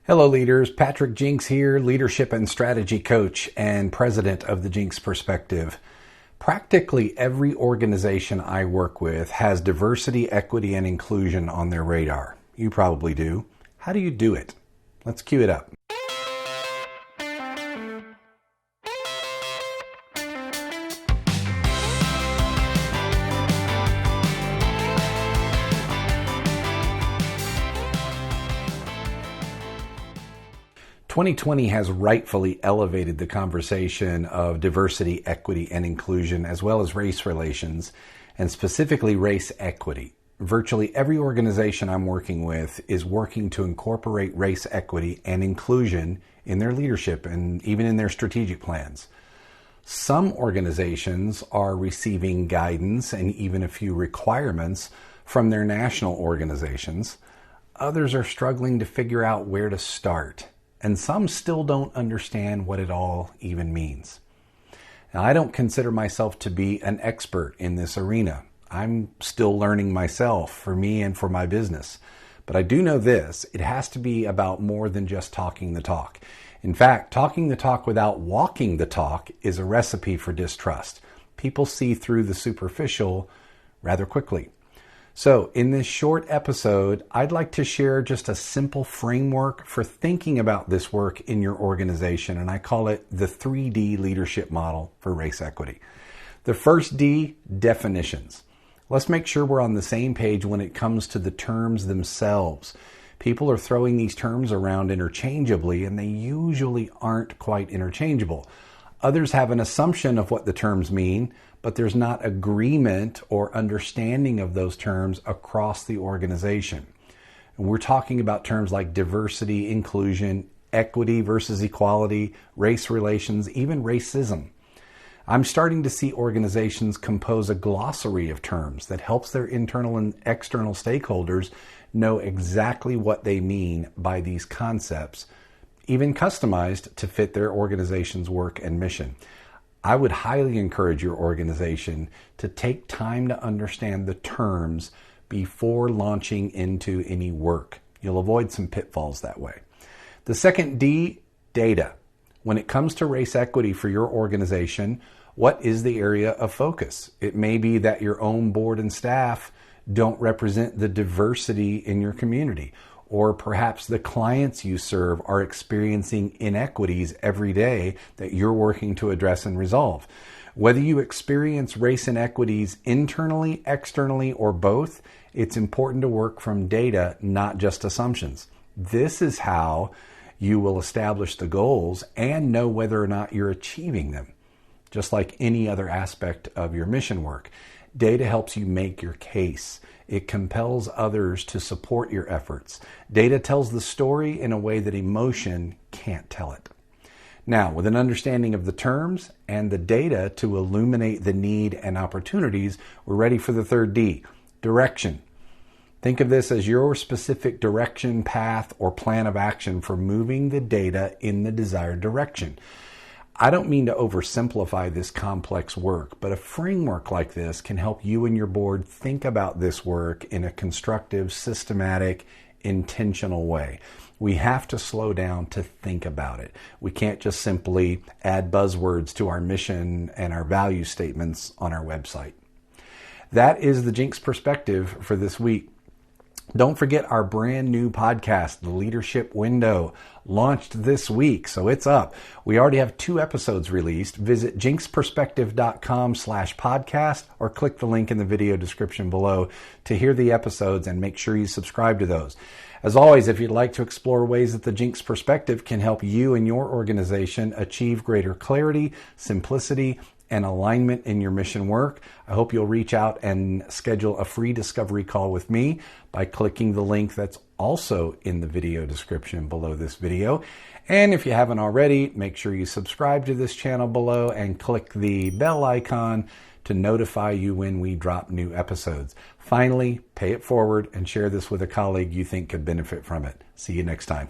Hello leaders, Patrick Jinks here, leadership and strategy coach and president of the Jinks Perspective. Practically every organization I work with has diversity, equity, and inclusion on their radar. You probably do. How do you do it? Let's cue it up. 2020 has rightfully elevated the conversation of diversity, equity, and inclusion, as well as race relations, and specifically race equity. Virtually every organization I'm working with is working to incorporate race equity and inclusion in their leadership and even in their strategic plans. Some organizations are receiving guidance and even a few requirements from their national organizations. Others are struggling to figure out where to start. And some still don't understand what it all even means. Now, I don't consider myself to be an expert in this arena. I'm still learning myself, for me and for my business. But I do know this, it has to be about more than just talking the talk. In fact, talking the talk without walking the talk is a recipe for distrust. People see through the superficial rather quickly. So in this short episode, I'd like to share just a simple framework for thinking about this work in your organization, and I call it the 3D leadership model for race equity. The first D, definitions. Let's make sure we're on the same page when it comes to the terms themselves. People are throwing these terms around interchangeably, and they usually aren't quite interchangeable. Others have an assumption of what the terms mean, but there's not agreement or understanding of those terms across the organization. And we're talking about terms like diversity, inclusion, equity versus equality, race relations, even racism. I'm starting to see organizations compose a glossary of terms that helps their internal and external stakeholders know exactly what they mean by these concepts, even customized to fit their organization's work and mission. I would highly encourage your organization to take time to understand the terms before launching into any work. You'll avoid some pitfalls that way. The second D, data. When it comes to race equity for your organization, what is the area of focus? It may be that your own board and staff don't represent the diversity in your community, or perhaps the clients you serve are experiencing inequities every day that you're working to address and resolve. Whether you experience race inequities internally, externally, or both, it's important to work from data, not just assumptions. This is how you will establish the goals and know whether or not you're achieving them, just like any other aspect of your mission work. Data helps you make your case. It compels others to support your efforts. Data tells the story in a way that emotion can't tell it. Now, with an understanding of the terms and the data to illuminate the need and opportunities, we're ready for the third D, direction. Think of this as your specific direction, path, or plan of action for moving the data in the desired direction. I don't mean to oversimplify this complex work, but a framework like this can help you and your board think about this work in a constructive, systematic, intentional way. We have to slow down to think about it. We can't just simply add buzzwords to our mission and our value statements on our website. That is the Jinks Perspective for this week. Don't forget our brand new podcast, The Leadership Window, launched this week, so it's up. We already have 2 episodes released. Visit jinksperspective.com/podcast or click the link in the video description below to hear the episodes and make sure you subscribe to those. As always, if you'd like to explore ways that the Jinks Perspective can help you and your organization achieve greater clarity, simplicity, and alignment in your mission work, I hope you'll reach out and schedule a free discovery call with me by clicking the link that's also in the video description below this video. And if you haven't already, make sure you subscribe to this channel below and click the bell icon to notify you when we drop new episodes. Finally, pay it forward and share this with a colleague you think could benefit from it. See you next time.